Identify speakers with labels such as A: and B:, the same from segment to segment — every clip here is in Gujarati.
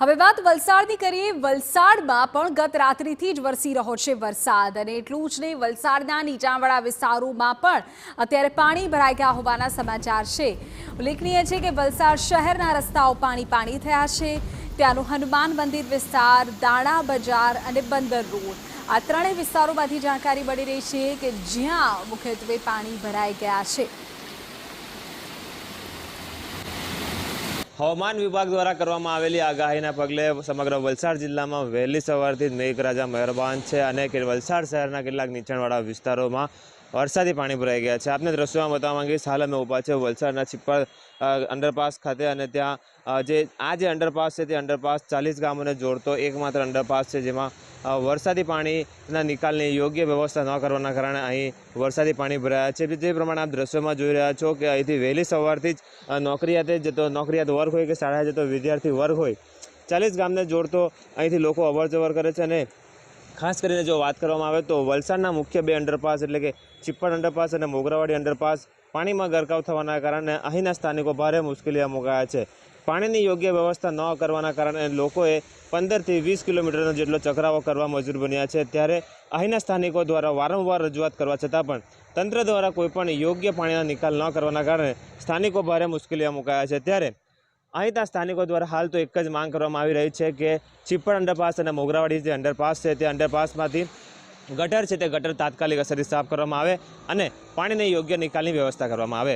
A: હવે વાત વલસાડની કરીએ। વલસાડમાં પણ ગત રાત્રિથી જ વરસી રહ્યો છે વરસાદ અને એટલું જ નહીં, વલસાડના નીચાણવાળા વિસ્તારોમાં પણ અત્યારે પાણી ભરાઈ ગયા હોવાના સમાચાર છે। ઉલ્લેખનીય છે કે વલસાડ શહેરના રસ્તાઓ પાણી થયા છે। ત્યાંનું હનુમાન મંદિર વિસ્તાર, દાણા બજાર અને બંદર રોડ, આ ત્રણેય વિસ્તારોમાંથી જાણકારી મળી રહી છે કે જ્યાં મુખ્યત્વે પાણી ભરાઈ ગયા છે।
B: હવામાન વિભાગ દ્વારા કરવામાં આવેલી આગાહીના પગલે સમગ્ર વલસાડ જિલ્લામાં વહેલી સવારથી જ મેઘરાજા મહેરબાન છે અને વલસાડ શહેરના કેટલાક નીચાણવાળા વિસ્તારોમાં વરસાદી પાણી ભરાઈ ગયા છે। આપને દ્રશ્યોમાં બતાવવા માંગીશ, હાલ અમે ઊભા છે વલસાડના છિપ્પર અંડરપાસ ખાતે અને ત્યાં જે અંડરપાસ છે તે અંડરપાસ 40 ગામોને જોડતો એકમાત્ર અંડરપાસ છે, જેમાં વરસાદી પાણીના નિકાલની યોગ્ય વ્યવસ્થા ન કરવાના કારણે અહીં વરસાદી પાણી ભરાયા છે। જે પ્રમાણે આપ દ્રશ્યોમાં જોઈ રહ્યા છો કે અહીંથી વહેલી સવારથી જ નોકરિયાત વર્ગ હોય કે શાળાએ જતો વિદ્યાર્થી વર્ગ હોય, 40 ગામને જોડતો અહીંથી લોકો અવરજવર કરે છે। અને ખાસ કરીને જો વાત કરવામાં આવે તો વલસાડના મુખ્ય બે અંડરપાસ એટલે કે છિપ્પર અંડરપાસ અને મોગરાવાડી અંડરપાસ પાણીમાં ગરકાવ થવાના કારણે અહીંના સ્થાનિકો ભારે મુશ્કેલીમાં મુકાયા છે। પાણીની યોગ્ય વ્યવસ્થા ન કરવાના કારણે લોકોએ 15 થી 20 કિલોમીટરનો જેટલો ચકરાવો કરવા મજબૂર બન્યા છે। ત્યારે અહીંના સ્થાનિકો દ્વારા વારંવાર રજૂઆત કરવા છતાં પણ તંત્ર દ્વારા કોઈપણ યોગ્ય પાણીના નિકાલ ન કરવાના કારણે સ્થાનિકો ભારે મુશ્કેલીમાં મુકાયા છે। ત્યારે અહીંના સ્થાનિકો દ્વારા હાલ તો એક જ માંગ કરવામાં આવી રહી છે કે છિપ્પર અંડરપાસ અને મોગરાવાડી જે અંડરપાસ છે તે અંડરપાસમાંથી ગટર છે તે ગટર તાત્કાલિક અસરથી સાફ કરવામાં આવે અને પાણીની યોગ્ય નિકાલની વ્યવસ્થા કરવામાં આવે।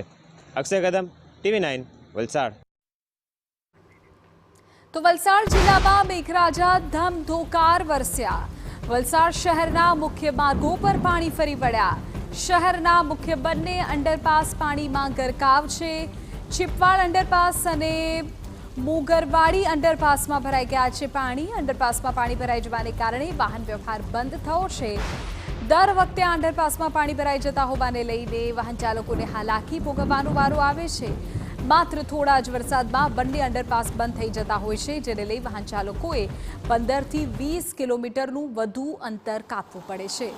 B: અક્ષય કદમ, TV9 વલસાડ।
A: તો વલસાડ જિલ્લામાં મેઘરાજા ધમધોકાર વરસ્યા। વલસાડ શહેરના મુખ્ય માર્ગો પર પાણી ફરી વળ્યા। શહેરના મુખ્ય બંને અંડરપાસ પાણીમાં ગરકાવ છે। છિપવાડ અંડરપાસ અને મોગરવાડી અંડરપાસમાં ભરાઈ ગયા છે પાણી। અંડરપાસમાં પાણી ભરાઈ જવાને કારણે વાહન વ્યવહાર બંધ થયો છે। દર વખતે અંડરપાસમાં પાણી ભરાઈ જતા હોવાને લઈને વાહન ચાલકોને હાલાકી ભોગવવાનો વારો આવે છે। માત્ર થોડા જ વરસાદમાં બંને અંડરપાસ બંધ થઈ જતા હોય છે, જેને લઈ વાહન ચાલકોએ 15 થી 20 કિલોમીટરનું વધુ અંતર કાપવું પડે છે।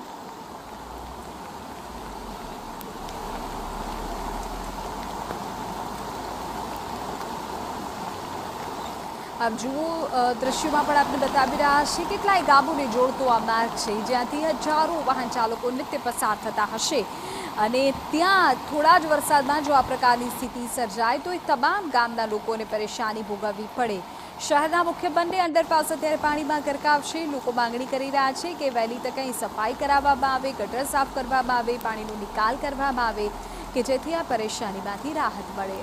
A: આપ જુઓ, દ્રશ્યોમાં પણ આપણે બતાવી રહ્યા છીએ કેટલાય ગામોને જોડતો આ માર્ગ છે, જ્યાંથી હજારો વાહન ચાલકો નિત્ય પસાર થતા હશે અને ત્યાં થોડા જ વરસાદમાં જો આ પ્રકારની સ્થિતિ સર્જાય તો એ તમામ ગામના લોકોને પરેશાની ભોગવવી પડે। શહેરના મુખ્ય બંને અંડરપાસ અત્યારે પાણીમાં ગરકાવ છે। લોકો માંગણી કરી રહ્યા છે કે વહેલી તકે અહીં સફાઈ કરાવવામાં આવે, ગટર સાફ કરવામાં આવે, પાણીનો નિકાલ કરવામાં આવે કે જેથી આ પરેશાનીમાંથી રાહત મળે।